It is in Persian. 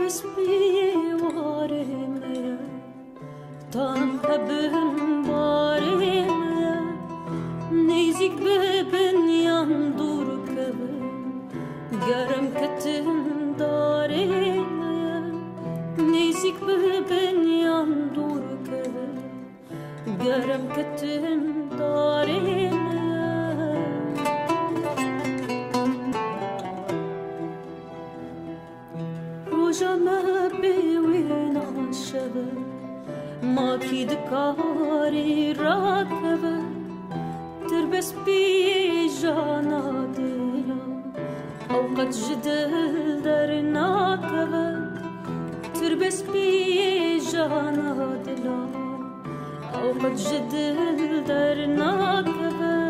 بسبی وارم تان هبن بارم نزیک ببن یان دور کبن گرم کتن دارم نزیک ببن یان دور کبن گرم کتن دارم روجا بوين عشبه ما كيد كاري راكبه تربس بي جانا ديلا أوقات جدل در ناكبه تربس بي جانا ديلا أوقات جدل در ناكبه